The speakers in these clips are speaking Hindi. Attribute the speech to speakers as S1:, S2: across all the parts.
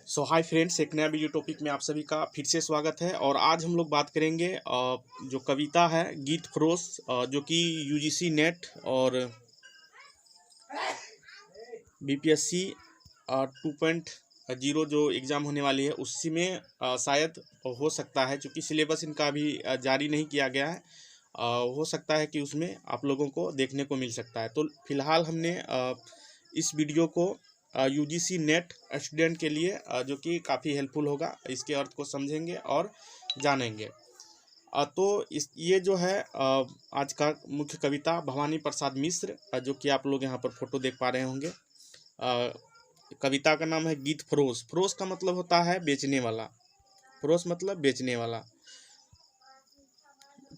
S1: हाय फ्रेंड्स, एक नया वीडियो टॉपिक में आप सभी का फिर से स्वागत है। और आज हम लोग बात करेंगे जो कविता है गीत फरोश, जो कि यूजीसी नेट और बीपीएससी 2.0 जो एग्ज़ाम होने वाली है उसी में शायद हो सकता है, क्योंकि सिलेबस इनका अभी जारी नहीं किया गया है। हो सकता है कि उसमें आप लोगों को देखने को मिल सकता है। तो फिलहाल हमने इस वीडियो को यूजीसी नेट स्टूडेंट के लिए जो कि काफ़ी हेल्पफुल होगा, इसके अर्थ को समझेंगे और जानेंगे। तो ये जो है आज का मुख्य कविता भवानी प्रसाद मिश्र, जो कि आप लोग यहाँ पर फोटो देख पा रहे होंगे। कविता का नाम है गीत फरोश। फरोश का मतलब होता है बेचने वाला। फरोश मतलब बेचने वाला।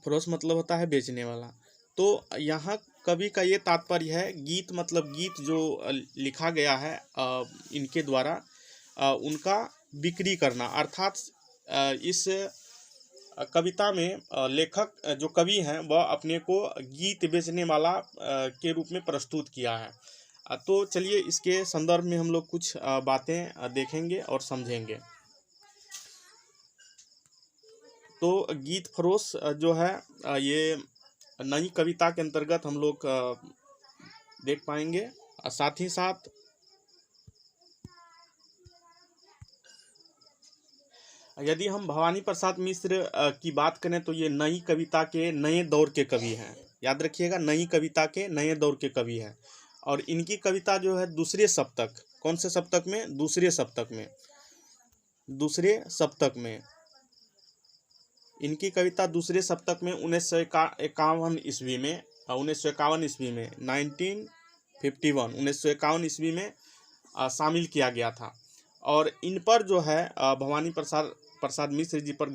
S1: फरोश मतलब होता है बेचने वाला। तो यहाँ कवि का ये तात्पर्य है, गीत मतलब गीत जो लिखा गया है इनके द्वारा, उनका बिक्री करना। अर्थात इस कविता में लेखक जो कवि हैं वह अपने को गीत बेचने वाला के रूप में प्रस्तुत किया है। तो चलिए इसके संदर्भ में हम लोग कुछ बातें देखेंगे और समझेंगे। तो गीत फरोश जो है ये नई कविता के अंतर्गत हम लोग देख पाएंगे। साथ ही साथ यदि हम भवानी प्रसाद मिश्र की बात करें तो ये नई कविता के नए दौर के कवि हैं। याद रखिएगा, नई कविता के नए दौर के कवि हैं। और इनकी कविता जो है दूसरे सप्तक, कौन से सप्तक में? दूसरे सप्तक में। दूसरे सप्तक में इनकी कविता दूसरे सप्तक में 1951 ईस्वी में 1951 ईस्वी में 1951 ईस्वी में शामिल किया गया था। और इन पर जो है भवानी प्रसाद मिश्र जी पर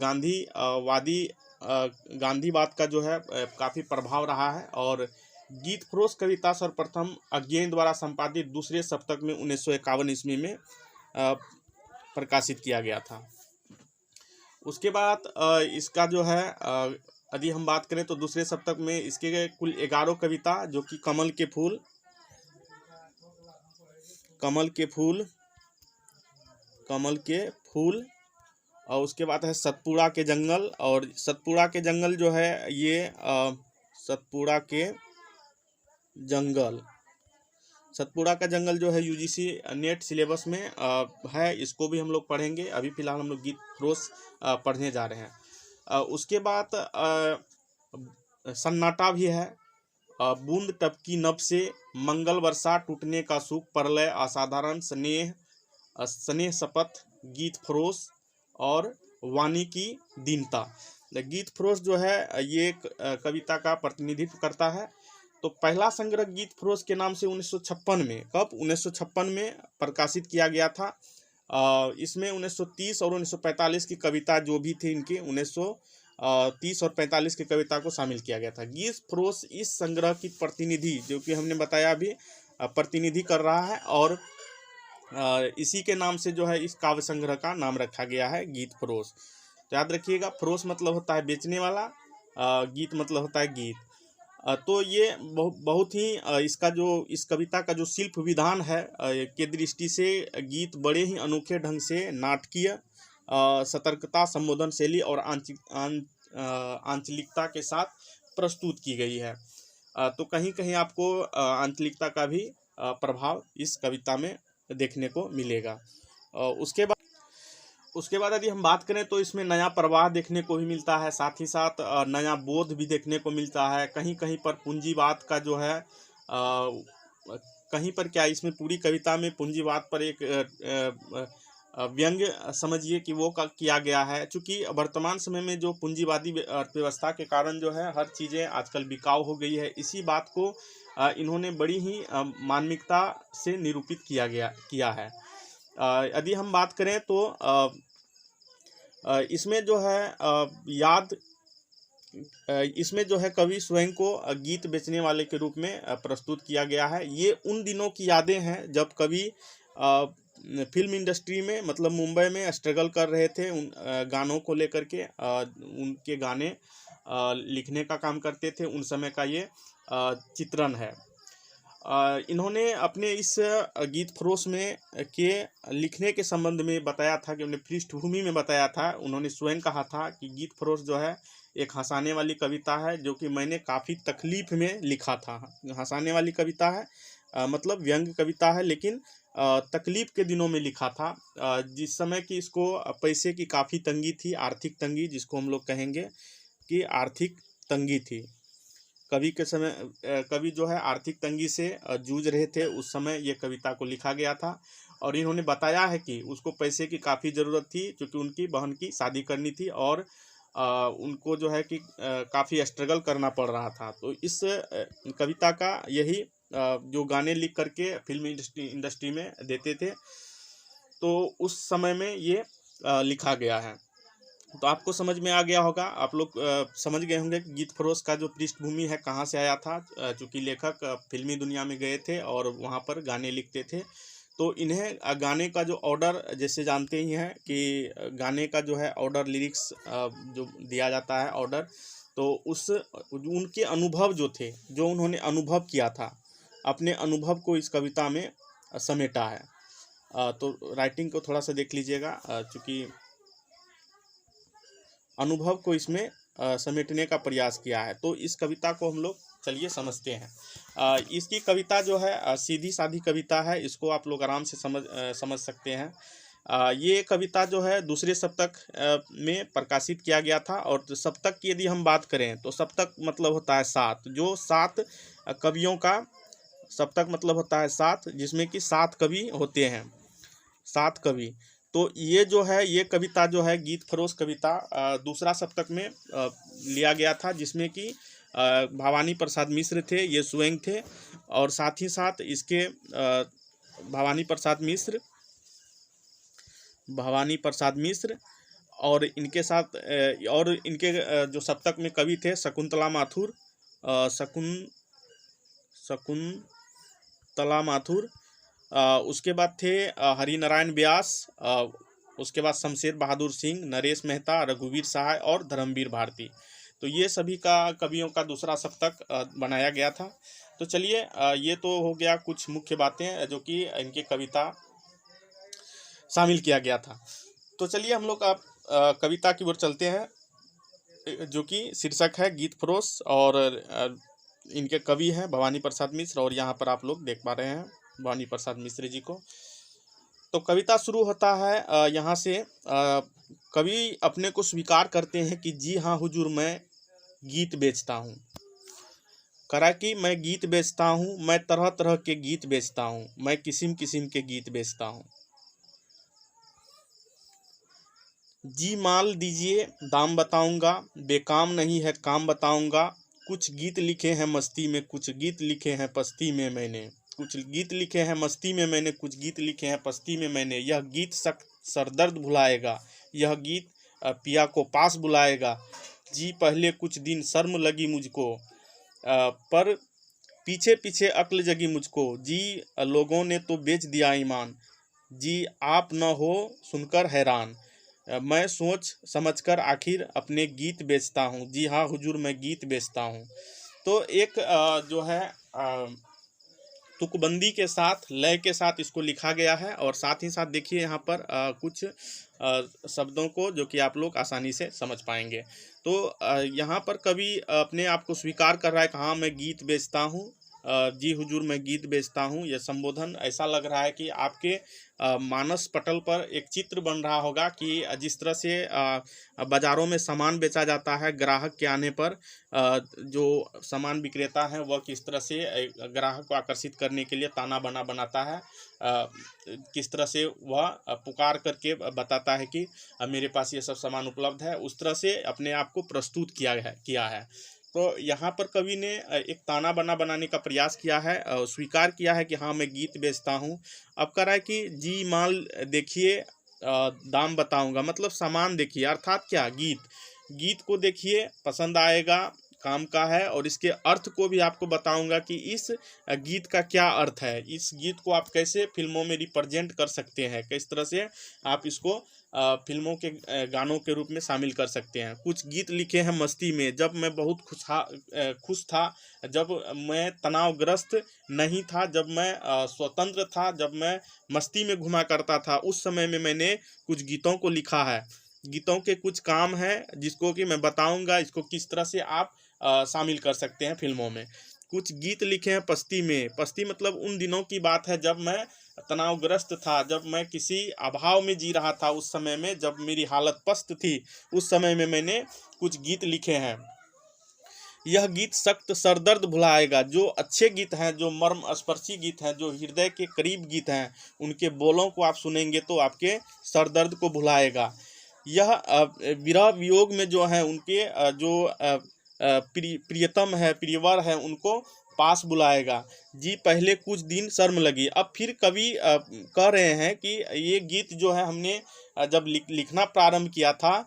S1: गांधीवाद का जो है काफ़ी प्रभाव रहा है। और गीत फरोश कविता सर्वप्रथम अज्ञेय द्वारा संपादित दूसरे सप्तक में 1951 ईस्वी में प्रकाशित किया गया था। उसके बाद इसका जो है यदि हम बात करें तो दूसरे सप्तक में इसके कुल 11 कविता, जो कि कमल के फूल और उसके बाद है सतपुड़ा के जंगल। और सतपुड़ा के जंगल जो है ये सतपुड़ा का जंगल जो है यूजीसी नेट सिलेबस में है, इसको भी हम लोग पढ़ेंगे। अभी फिलहाल हम लोग गीत फरोश पढ़ने जा रहे हैं। उसके बाद सन्नाटा भी है। बूंद टपकी नभ से मंगल वर्षा, टूटने का सुख, प्रलय असाधारण, स्नेह शपथ, गीत फरोश और वाणी की दीनता। गीत फरोश जो है ये कविता का प्रतिनिधित्व करता है। तो पहला संग्रह गीत फरोश के नाम से 1956 में, कब? 1956 में प्रकाशित किया गया था। इसमें 1930 और 1945 की कविता जो भी थी इनकी 1930 और 45 की कविता को शामिल किया गया था। गीत फरोश इस संग्रह की प्रतिनिधि, जो कि हमने बताया अभी, प्रतिनिधि कर रहा है। और इसी के नाम से जो है इस काव्य संग्रह का नाम रखा गया है गीत फरोश। तो याद रखिएगा, फरोश मतलब होता है बेचने वाला, गीत मतलब होता है गीत। तो ये बहुत ही इस कविता का जो शिल्प विधान है के दृष्टि से गीत बड़े ही अनोखे ढंग से नाटकीय सतर्कता, संबोधन शैली और आंचलिकता के साथ प्रस्तुत की गई है। तो कहीं कहीं आपको आंचलिकता का भी प्रभाव इस कविता में देखने को मिलेगा। उसके बाद यदि हम बात करें तो इसमें नया प्रवाह देखने को भी मिलता है, साथ ही साथ नया बोध भी देखने को मिलता है। कहीं कहीं पर पूंजीवाद का जो है कहीं पर क्या, इसमें पूरी कविता में पूंजीवाद पर एक व्यंग्य समझिए कि वो किया गया है। चूँकि वर्तमान समय में जो पूंजीवादी अर्थव्यवस्था के कारण जो है हर चीज़ें आजकल बिकाऊ हो गई है, इसी बात को इन्होंने बड़ी ही मार्मिकता से निरूपित किया है। यदि हम बात करें तो इसमें जो है कवि स्वयं को गीत बेचने वाले के रूप में प्रस्तुत किया गया है। ये उन दिनों की यादें हैं जब कवि फिल्म इंडस्ट्री में, मतलब मुंबई में स्ट्रगल कर रहे थे उन गानों को लेकर के। उनके गाने लिखने का काम करते थे, उन समय का ये चित्रण है। इन्होंने अपने इस गीत फरोश में के लिखने के संबंध में बताया था कि उन्हें पृष्ठभूमि में बताया था, उन्होंने स्वयं कहा था कि गीत फरोश जो है एक हंसाने वाली कविता है जो कि मैंने काफ़ी तकलीफ में लिखा था। हंसाने वाली कविता है, मतलब व्यंग्य कविता है, लेकिन तकलीफ के दिनों में लिखा था, जिस समय कि इसको पैसे की काफ़ी तंगी थी, आर्थिक तंगी जिसको हम लोग कहेंगे कि आर्थिक तंगी थी। कवि के समय कवि जो है आर्थिक तंगी से जूझ रहे थे, उस समय ये कविता को लिखा गया था। और इन्होंने बताया है कि उसको पैसे की काफ़ी ज़रूरत थी क्योंकि उनकी बहन की शादी करनी थी और उनको जो है कि काफ़ी स्ट्रगल करना पड़ रहा था। तो इस कविता का यही जो गाने लिख करके फिल्म इंडस्ट्री में देते थे, तो उस समय में ये लिखा गया है। तो आपको समझ में आ गया होगा, आप लोग समझ गए होंगे कि गीत फरोश का जो पृष्ठभूमि है कहाँ से आया था। चूँकि लेखक फिल्मी दुनिया में गए थे और वहाँ पर गाने लिखते थे, तो इन्हें गाने का जो ऑर्डर, जैसे जानते ही हैं कि गाने का जो है ऑर्डर, लिरिक्स जो दिया जाता है ऑर्डर, तो उस उनके अनुभव जो थे, जो उन्होंने अनुभव किया था, अपने अनुभव को इस कविता में समेटा है। तो राइटिंग को थोड़ा सा देख लीजिएगा, चूँकि अनुभव को इसमें समेटने का प्रयास किया है। तो इस कविता को हम लोग चलिए समझते हैं। इसकी कविता जो है सीधी सादी कविता है, इसको आप लोग आराम से समझ सकते हैं। ये कविता जो है दूसरे सप्तक में प्रकाशित किया गया था। और सप्तक की यदि हम बात करें तो सप्तक मतलब होता है 7, जो 7 कवियों का सप्तक मतलब होता है 7, जिसमें कि 7 कवि होते हैं, 7 कवि। तो ये जो है, ये कविता जो है गीत फरोश कविता दूसरा सप्तक में लिया गया था, जिसमें कि भवानी प्रसाद मिश्र थे, ये स्वयं थे। और साथ ही साथ इसके भवानी प्रसाद मिश्र और इनके साथ और इनके जो सप्तक में कवि थे शकुंतला माथुर, शकुंतला माथुर, उसके बाद थे हरिनारायण व्यास, उसके बाद शमशेर बहादुर सिंह, नरेश मेहता, रघुवीर सहाय और धर्मवीर भारती। तो ये सभी का कवियों का दूसरा सप्तक बनाया गया था। तो चलिए, ये तो हो गया कुछ मुख्य बातें जो कि इनके कविता शामिल किया गया था। तो चलिए हम लोग अब कविता की ओर चलते हैं, जो कि शीर्षक है गीत फरोश, और इनके कवि हैं भवानी प्रसाद मिश्र, और यहाँ पर आप लोग देख पा रहे हैं भवानी प्रसाद मिश्र जी को। तो कविता शुरू होता है यहाँ से। कवि अपने को स्वीकार करते हैं कि जी हाँ हुजूर, मैं गीत बेचता हूँ। करा कि मैं गीत बेचता हूँ, मैं तरह तरह के गीत बेचता हूँ, मैं किस्म किस्म के गीत बेचता हूँ। जी माल दीजिए दाम बताऊंगा, बेकाम नहीं है काम बताऊंगा। कुछ गीत लिखे हैं मस्ती में, कुछ गीत लिखे हैं पस्ती में मैंने। कुछ गीत लिखे हैं मस्ती में मैंने, कुछ गीत लिखे हैं पस्ती में मैंने। यह गीत सरदर्द भुलाएगा, यह गीत पिया को पास बुलाएगा। जी पहले कुछ दिन शर्म लगी मुझको, पर पीछे पीछे अक्ल जगी मुझको। जी लोगों ने तो बेच दिया ईमान, जी आप न हो सुनकर हैरान। मैं सोच समझकर आखिर अपने गीत बेचता हूँ। जी हाँ हुजूर, मैं गीत बेचता हूँ। तो एक जो है तुकबंदी के साथ, लय के साथ इसको लिखा गया है। और साथ ही साथ देखिए यहाँ पर कुछ शब्दों को जो कि आप लोग आसानी से समझ पाएंगे। तो यहाँ पर कवि अपने आप को स्वीकार कर रहा है कि हाँ मैं गीत बेचता हूँ, जी हुजूर मैं गीत बेचता हूँ। यह संबोधन ऐसा लग रहा है कि आपके मानस पटल पर एक चित्र बन रहा होगा कि जिस तरह से बाज़ारों में सामान बेचा जाता है, ग्राहक के आने पर जो सामान विक्रेता है वह किस तरह से ग्राहक को आकर्षित करने के लिए ताना बाना बनाता है, किस तरह से वह पुकार करके बताता है कि मेरे पास ये सब सामान उपलब्ध है, उस तरह से अपने आप को प्रस्तुत किया है। तो यहाँ पर कवि ने एक ताना बाना बनाने का प्रयास किया है, स्वीकार किया है कि हाँ मैं गीत बेचता हूँ। अब कह रहा है कि जी माल देखिए दाम बताऊंगा, मतलब सामान देखिए, अर्थात क्या, गीत को देखिए पसंद आएगा, काम का है और इसके अर्थ को भी आपको बताऊंगा कि इस गीत का क्या अर्थ है, इस गीत को आप कैसे फिल्मों में रिप्रेजेंट कर सकते हैं, किस तरह से आप इसको फिल्मों के गानों के रूप में शामिल कर सकते हैं। कुछ गीत लिखे हैं मस्ती में, जब मैं बहुत खुश था, जब मैं तनावग्रस्त नहीं था, जब मैं स्वतंत्र था, जब मैं मस्ती में घुमा करता था, उस समय में मैंने कुछ गीतों को लिखा है। गीतों के कुछ काम हैं जिसको कि मैं बताऊंगा, इसको किस तरह से आप शामिल कर सकते हैं फिल्मों में। कुछ गीत लिखे हैं पस्ती में। पस्ती मतलब उन दिनों की बात है जब मैं तनावग्रस्त था, जब मैं किसी अभाव में जी रहा था, उस समय में जब मेरी हालत पस्त थी, उस समय में मैंने कुछ गीत लिखे हैं। यह गीत सख्त सरदर्द भुलाएगा। जो अच्छे गीत हैं, जो मर्म स्पर्शी गीत हैं, जो हृदय के करीब गीत हैं, उनके बोलों को आप सुनेंगे तो आपके सरदर्द को भुलाएगा। यह विरह वियोग में जो है उनके जो प्रियतम है, प्रियवर है, उनको पास बुलाएगा। जी पहले कुछ दिन शर्म लगी। अब फिर कवि कह रहे हैं कि ये गीत जो है हमने जब लिखना प्रारंभ किया था,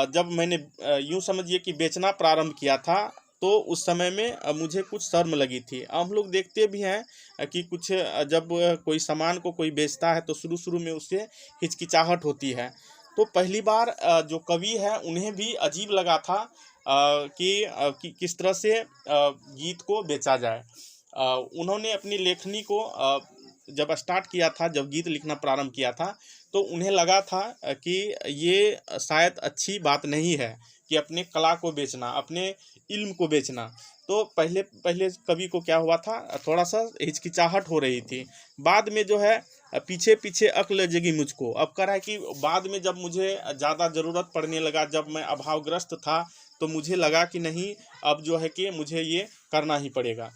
S1: जब मैंने यूँ समझिए कि बेचना प्रारंभ किया था, तो उस समय में मुझे कुछ शर्म लगी थी। हम लोग देखते भी हैं कि कुछ जब कोई सामान को कोई बेचता है तो शुरू शुरू में उससे हिचकिचाहट होती है। तो पहली बार जो कवि है उन्हें भी अजीब लगा था कि किस तरह से गीत को बेचा जाए। उन्होंने अपनी लेखनी को जब स्टार्ट किया था, जब गीत लिखना प्रारंभ किया था, तो उन्हें लगा था कि ये शायद अच्छी बात नहीं है कि अपने कला को बेचना, अपने इल्म को बेचना। तो पहले पहले कवि को क्या हुआ था, थोड़ा सा हिचकिचाहट हो रही थी। बाद में जो है पीछे पीछे अक्ल जगी मुझको। अब कह रहा है कि बाद में जब मुझे ज़्यादा ज़रूरत पड़ने लगा, जब मैं अभावग्रस्त था, तो मुझे लगा कि नहीं, अब जो है कि मुझे ये करना ही पड़ेगा।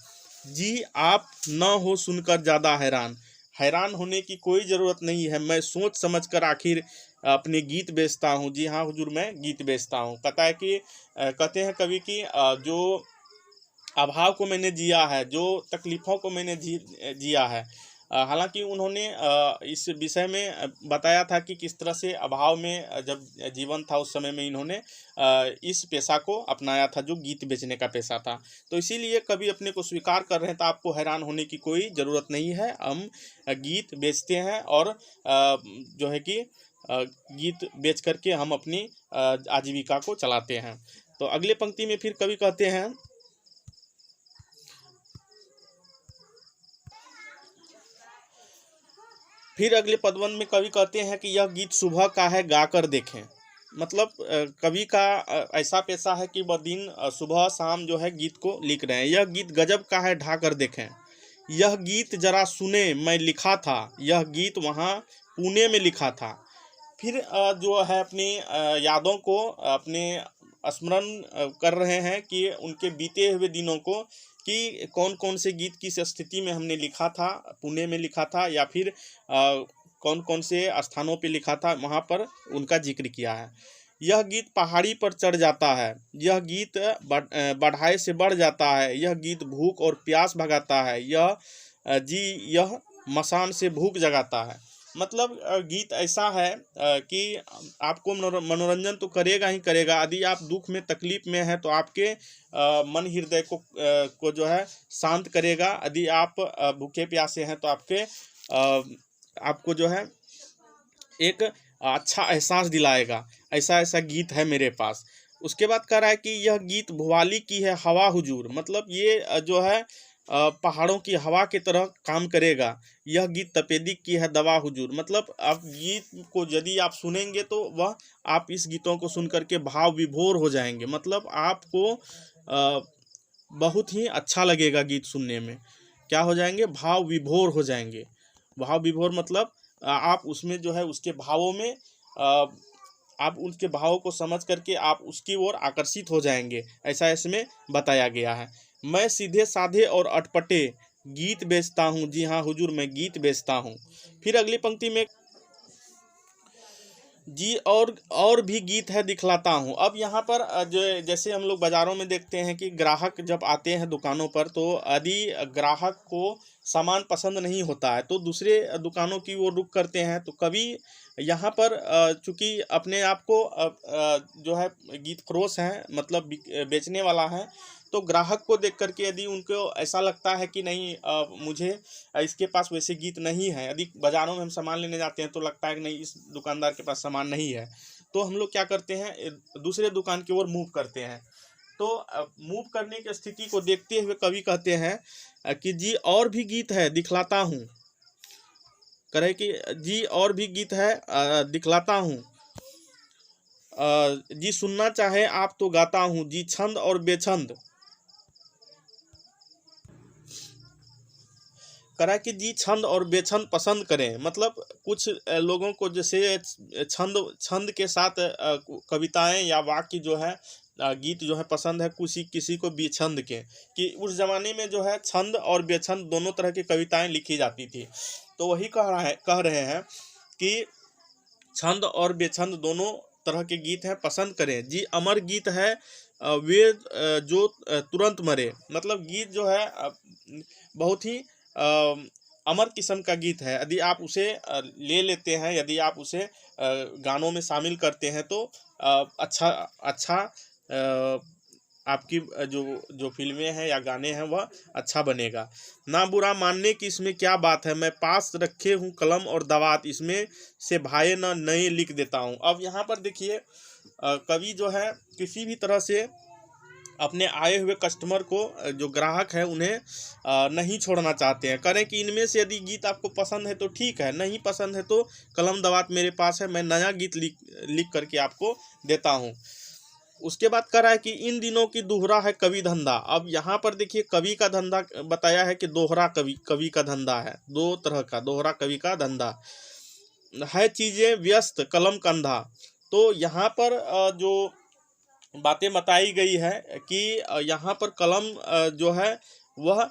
S1: जी आप न हो सुनकर ज़्यादा हैरान। हैरान होने की कोई ज़रूरत नहीं है, मैं सोच समझ कर आखिर अपने गीत बेचता हूँ। जी हाँ हुजूर, मैं गीत बेचता हूँ। कहता है कि कहते हैं कवि कि जो अभाव को मैंने जिया है, जो तकलीफ़ों को मैंने जिया है। हालांकि उन्होंने इस विषय में बताया था कि किस तरह से अभाव में जब जीवन था, उस समय में इन्होंने इस पेशा को अपनाया था, जो गीत बेचने का पेशा था। तो इसीलिए कभी अपने को स्वीकार कर रहे हैं, तो आपको हैरान होने की कोई ज़रूरत नहीं है। हम गीत बेचते हैं और जो है कि गीत बेच करके हम अपनी आजीविका को चलाते हैं। तो अगले पंक्ति में फिर कवि कहते हैं, फिर अगले पदवन में कवि कहते हैं कि यह गीत सुबह का है, गाकर देखें। मतलब कवि का ऐसा पेशा है कि वह दिन सुबह शाम जो है गीत को लिख रहे हैं। यह गीत गजब का है, ढाकर देखें। यह गीत जरा सुने, मैं लिखा था। यह गीत वहाँ पुणे में लिखा था। फिर जो है अपनी यादों को अपने स्मरण कर रहे हैं कि उनके बीते हुए दिनों को, कि कौन कौन से गीत किस स्थिति में हमने लिखा था, पुणे में लिखा था या फिर कौन कौन से स्थानों पे लिखा था, वहाँ पर उनका जिक्र किया है। यह गीत पहाड़ी पर चढ़ जाता है। यह गीत बढ़ाए से बढ़ जाता है। यह गीत भूख और प्यास भगाता है। यह मसान से भूख जगाता है। मतलब गीत ऐसा है कि आपको मनोरंजन तो करेगा ही करेगा। यदि आप दुख में तकलीफ में हैं तो आपके मन हृदय को जो है शांत करेगा। यदि आप भूखे प्यासे हैं तो आपको जो है एक अच्छा एहसास दिलाएगा। ऐसा ऐसा गीत है मेरे पास। उसके बाद कह रहा है कि यह गीत भुवाली की है हवा हुजूर। मतलब ये जो है पहाड़ों की हवा की तरह काम करेगा। यह गीत तपेदिक की है दवा हुजूर। मतलब आप गीत को यदि आप सुनेंगे तो वह आप इस गीतों को सुन करके भाव विभोर हो जाएंगे। मतलब आपको बहुत ही अच्छा लगेगा गीत सुनने में। क्या हो जाएंगे? भाव विभोर हो जाएंगे। भाव विभोर मतलब आप उसमें जो है उसके भावों में आप उसके भावों को समझ करके आप उसकी ओर आकर्षित हो जाएंगे। ऐसा इसमें बताया गया है। मैं सीधे साधे और अटपटे गीत बेचता हूँ। जी हाँ हुजूर, मैं गीत बेचता हूँ। फिर अगली पंक्ति में जी और भी गीत है दिखलाता हूँ। अब यहाँ पर जो जैसे हम लोग बाज़ारों में देखते हैं कि ग्राहक जब आते हैं दुकानों पर, तो यदि ग्राहक को सामान पसंद नहीं होता है तो दूसरे दुकानों की ओर रुख करते हैं। तो कभी यहाँ पर चूँकि अपने आप को जो है गीत फरोश हैं, मतलब बेचने वाला है, तो ग्राहक को देख कर के यदि उनको ऐसा लगता है कि नहीं मुझे इसके पास वैसे गीत नहीं है, यदि बाज़ारों में हम सामान लेने जाते हैं तो लगता है कि नहीं इस दुकानदार के पास सामान नहीं है, तो हम लोग क्या करते हैं दूसरे दुकान की ओर मूव करते हैं। तो मूव करने की स्थिति को देखते हुए कवि कहते हैं कि जी और भी गीत है दिखलाता हूँ, करे कि जी और भी गीत है दिखलाता हूँ, जी सुनना चाहे आप तो गाता हूँ, जी छंद और बेछंद, करा कि जी छंद और बेछंद पसंद करें। मतलब कुछ लोगों को जैसे छंद छंद के साथ कविताएं या वाक्य जो है गीत जो है पसंद है, किसी को बेछंद के, कि उस जमाने में जो है छंद और बेछंद दोनों तरह की कविताएं लिखी जाती थी। तो वही कह रहे हैं कि छंद और बेछंद दोनों तरह के गीत हैं पसंद करें। जी अमर गीत है वे जो तुरंत मरे। मतलब गीत जो है बहुत ही अमर किस्म का गीत है। यदि आप उसे ले लेते हैं, यदि आप उसे गानों में शामिल करते हैं तो अच्छा अच्छा आपकी जो जो फिल्में हैं या गाने हैं वह अच्छा बनेगा। ना बुरा मानने की इसमें क्या बात है, मैं पास रखे हूँ कलम और दवात, इसमें से भाई ना नए लिख देता हूँ। अब यहाँ पर देखिए कवि जो है किसी भी तरह से अपने आए हुए कस्टमर को, जो ग्राहक है, उन्हें नहीं छोड़ना चाहते हैं। करें कि इनमें से यदि गीत आपको पसंद है तो ठीक है, नहीं पसंद है तो कलम दवात मेरे पास है, मैं नया गीत लिख करके आपको देता हूँ। उसके बाद कह रहा है कि इन दिनों की दोहरा है कवि धंधा। अब यहाँ पर देखिए कवि का धंधा बताया है कि दोहरा कवि का धंधा है, दो तरह का दोहरा कवि का धंधा है, चीज़ें व्यस्त कलम कंधा। तो यहाँ पर जो बातें बताई गई है कि यहाँ पर कलम जो है वह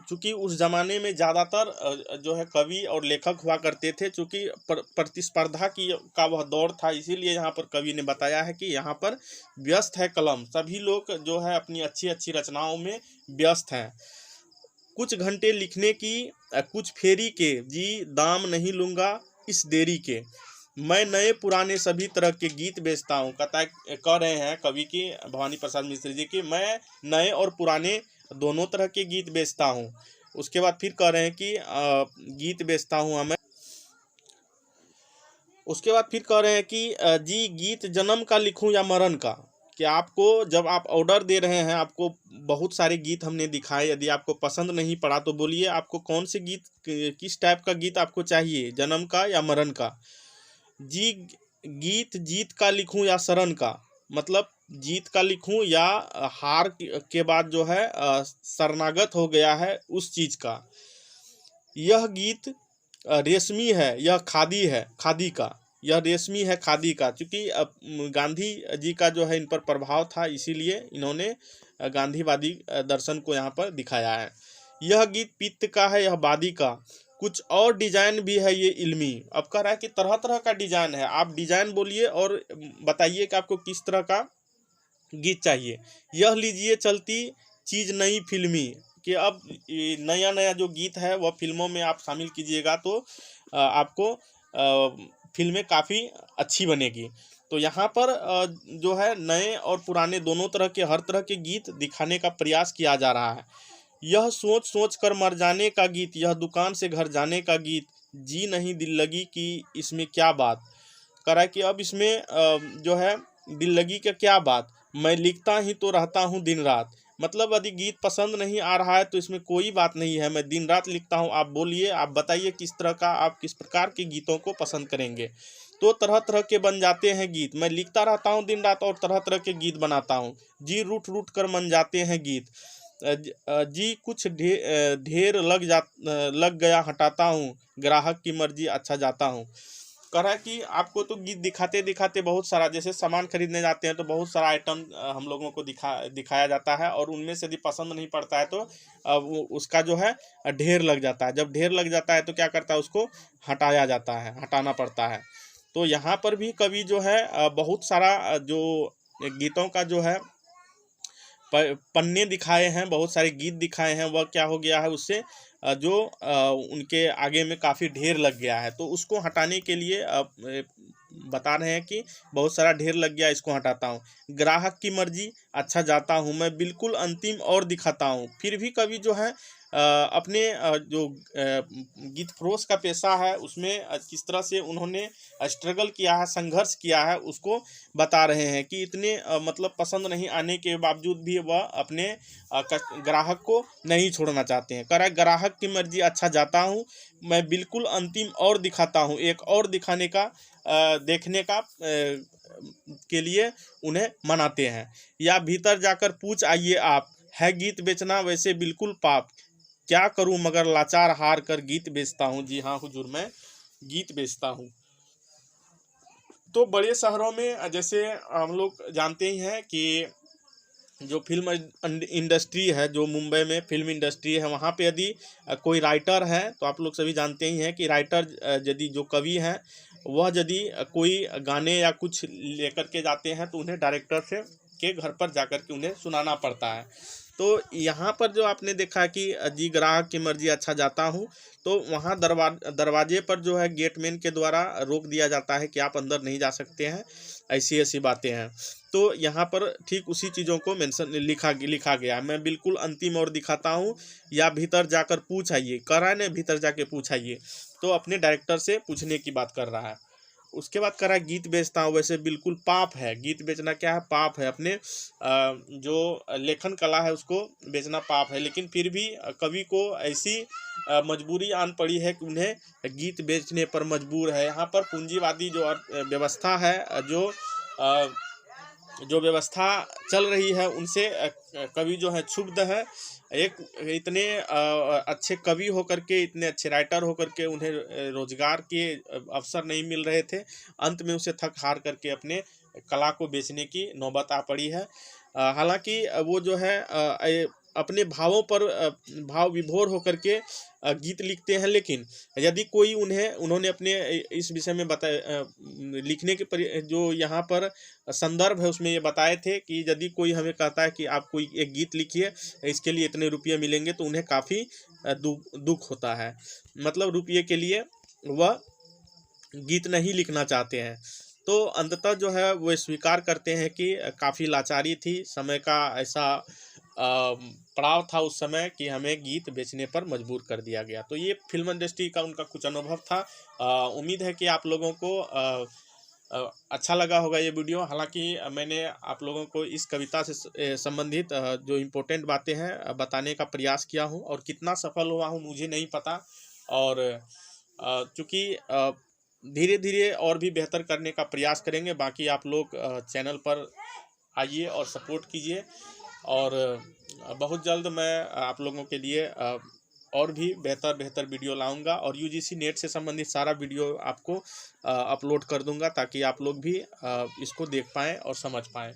S1: चूँकि उस ज़माने में ज़्यादातर जो है कवि और लेखक हुआ करते थे, चूँकि प्रतिस्पर्धा का वह दौर था, इसीलिए यहाँ पर कवि ने बताया है कि यहाँ पर व्यस्त है कलम, सभी लोग जो है अपनी अच्छी अच्छी रचनाओं में व्यस्त हैं। कुछ घंटे लिखने की कुछ फेरी के, जी दाम नहीं लूँगा इस देरी के, मैं नए पुराने सभी तरह के गीत बेचता हूँ। कह रहे हैं कवि की भवानी प्रसाद मिश्र जी की मैं नए और पुराने दोनों तरह के गीत बेचता हूँ। उसके बाद फिर कह रहे हैं कि गीत बेचता हूँ मैं। उसके बाद फिर कह रहे हैं कि जी गीत जन्म का लिखूँ या मरण का, कि आपको जब आप ऑर्डर दे रहे हैं, आपको बहुत सारे गीत हमने दिखाए, यदि आपको पसंद नहीं पड़ा तो बोलिए आपको कौन से गीत, किस टाइप का गीत आपको चाहिए, जन्म का या मरण का। जी गीत जीत का लिखूं या शरण का, मतलब जीत का लिखूं या हार के बाद जो है शरणागत हो गया है उस चीज़ का। यह गीत रेशमी है, यह खादी है खादी का, यह रेशमी है खादी का। क्योंकि गांधी जी का जो है इन पर प्रभाव था, इसीलिए इन्होंने गांधीवादी दर्शन को यहाँ पर दिखाया है। यह गीत पित्त का है, यह बादी का, कुछ और डिजाइन भी है ये इल्मी। अब कह रहा है कि तरह तरह का डिजाइन है, आप डिजाइन बोलिए और बताइए कि आपको किस तरह का गीत चाहिए। यह लीजिए चलती चीज़ नई फिल्मी, कि अब नया नया जो गीत है वह फिल्मों में आप शामिल कीजिएगा तो आपको फिल्में काफ़ी अच्छी बनेगी। तो यहाँ पर जो है नए और पुराने दोनों तरह के, हर तरह के गीत दिखाने का प्रयास किया जा रहा है। यह सोच सोच कर मर जाने का गीत, यह दुकान से घर जाने का गीत, जी नहीं दिल लगी कि इसमें क्या बात। करा कि अब इसमें जो है दिल लगी का क्या बात, मैं लिखता ही तो रहता हूँ दिन रात। मतलब यदि गीत पसंद नहीं आ रहा है तो इसमें कोई बात नहीं है, मैं दिन रात लिखता हूँ। आप बोलिए, आप बताइए किस तरह का, आप किस प्रकार के गीतों को पसंद करेंगे। तो तरह तरह के बन जाते हैं गीत, मैं लिखता रहता हूँ दिन रात और तरह तरह के गीत बनाता हूँ। जी रूठ रूठ कर मन जाते हैं गीत, जी कुछ ढेर लग गया हटाता हूँ, ग्राहक की मर्जी अच्छा जाता हूँ। कह रहा है कि आपको तो गीत दिखाते दिखाते बहुत सारा, जैसे सामान खरीदने जाते हैं तो बहुत सारा आइटम हम लोगों को दिखाया जाता है, और उनमें से यदि पसंद नहीं पड़ता है तो वो उसका जो है ढेर लग जाता है। जब ढेर लग जाता है तो क्या करता है, उसको हटाया जाता है, हटाना पड़ता है। तो यहाँ पर भी कवि जो है बहुत सारा जो गीतों का जो है पन्ने दिखाए हैं, बहुत सारे गीत दिखाए हैं। वह क्या हो गया है, उससे जो उनके आगे में काफ़ी ढेर लग गया है, तो उसको हटाने के लिए बता रहे हैं कि बहुत सारा ढेर लग गया, इसको हटाता हूँ। ग्राहक की मर्जी, अच्छा जाता हूँ मैं, बिल्कुल अंतिम और दिखाता हूँ। फिर भी कवि जो है अपने जो गीत फरोश का पेशा है उसमें किस तरह से उन्होंने स्ट्रगल किया है, संघर्ष किया है, उसको बता रहे हैं कि इतने मतलब पसंद नहीं आने के बावजूद भी वह अपने ग्राहक को नहीं छोड़ना चाहते हैं। कह रहा है ग्राहक की मर्जी, अच्छा जाता हूँ मैं, बिल्कुल अंतिम और दिखाता हूँ। एक और दिखाने का देखने का के लिए उन्हें मनाते हैं। या भीतर जाकर पूछ आइए आप, है गीत बेचना वैसे बिल्कुल पाप, क्या करूं मगर लाचार हार कर गीत बेचता हूं। जी हाँ हुजूर, मैं गीत बेचता हूं। तो बड़े शहरों में जैसे हम लोग जानते ही हैं कि जो फिल्म इंडस्ट्री है, जो मुंबई में फिल्म इंडस्ट्री है, वहाँ पे यदि कोई राइटर है, तो आप लोग सभी जानते ही हैं कि राइटर यदि जो कवि हैं वह यदि कोई गाने या कुछ लेकर के जाते हैं तो उन्हें डायरेक्टर से के घर पर जाकर के उन्हें सुनाना पड़ता है। तो यहाँ पर जो आपने देखा कि जी ग्राहक की मर्जी, अच्छा जाता हूँ, तो वहाँ दरवाजे पर जो है गेटमैन के द्वारा रोक दिया जाता है कि आप अंदर नहीं जा सकते हैं, ऐसी ऐसी बातें हैं। तो यहाँ पर ठीक उसी चीज़ों को मेंशन लिखा गया है। मैं बिल्कुल अंतिम और दिखाता हूँ, या भीतर जाकर पूछ आइए, कह रहा है ना, भीतर जाके पूछ आइए, तो अपने डायरेक्टर से पूछने की बात कर रहा है। उसके बाद कह रहा है गीत बेचता हूँ वैसे बिल्कुल पाप है। गीत बेचना क्या है, पाप है। अपने जो लेखन कला है उसको बेचना पाप है, लेकिन फिर भी कवि को ऐसी मजबूरी आन पड़ी है कि उन्हें गीत बेचने पर मजबूर है। यहाँ पर पूंजीवादी जो व्यवस्था है, जो व्यवस्था चल रही है, उनसे कवि जो है क्षुब्ध है। एक इतने अच्छे कवि होकर के, इतने अच्छे राइटर होकर के उन्हें रोजगार के अवसर नहीं मिल रहे थे। अंत में उसे थक हार करके अपने कला को बेचने की नौबत आ पड़ी है। हालांकि वो जो है अपने भावों पर भाव विभोर होकर के गीत लिखते हैं, लेकिन यदि कोई उन्होंने अपने इस विषय में लिखने के जो यहाँ पर संदर्भ है उसमें ये बताए थे कि यदि कोई हमें कहता है कि आप कोई एक गीत लिखिए, इसके लिए इतने रुपये मिलेंगे, तो उन्हें काफ़ी दुख होता है। मतलब रुपये के लिए वह गीत नहीं लिखना चाहते हैं। तो अंततः जो है वो स्वीकार करते हैं कि काफ़ी लाचारी थी, समय का ऐसा पड़ाव था उस समय कि हमें गीत बेचने पर मजबूर कर दिया गया। तो ये फिल्म इंडस्ट्री का उनका कुछ अनुभव था। उम्मीद है कि आप लोगों को अच्छा लगा होगा ये वीडियो। हालांकि मैंने आप लोगों को इस कविता से संबंधित जो इम्पोर्टेंट बातें हैं बताने का प्रयास किया हूँ, और कितना सफल हुआ हूँ मुझे नहीं पता। और चूँकि धीरे धीरे और भी बेहतर करने का प्रयास करेंगे। बाकी आप लोग चैनल पर आइए और सपोर्ट कीजिए, और बहुत जल्द मैं आप लोगों के लिए और भी बेहतर वीडियो लाऊंगा, और यूजीसी नेट से संबंधित सारा वीडियो आपको अपलोड कर दूंगा, ताकि आप लोग भी इसको देख पाएँ और समझ पाएँ।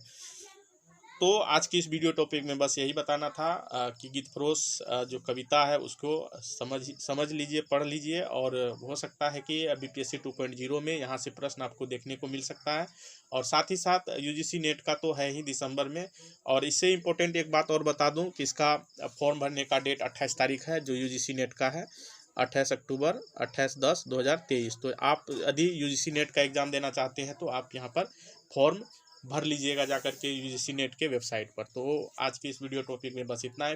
S1: तो आज की इस वीडियो टॉपिक में बस यही बताना था कि गीत फरोश जो कविता है उसको समझ लीजिए, पढ़ लीजिए, और हो सकता है कि बीपीएससी 2.0 में यहाँ से प्रश्न आपको देखने को मिल सकता है। और साथ ही साथ यूजीसी नेट का तो है ही दिसंबर में। और इससे इम्पोर्टेंट एक बात और बता दूं कि इसका फॉर्म भरने का डेट 28 तारीख है, जो यूजीसी नेट का है, 28 अक्टूबर 28/10/2023। तो आप यदि यूजीसी नेट का एग्ज़ाम देना चाहते हैं तो आप यहाँ पर फॉर्म भर लीजिएगा जाकर के यूजीसी नेट के वेबसाइट पर। तो आज की इस वीडियो टॉपिक में बस इतना है।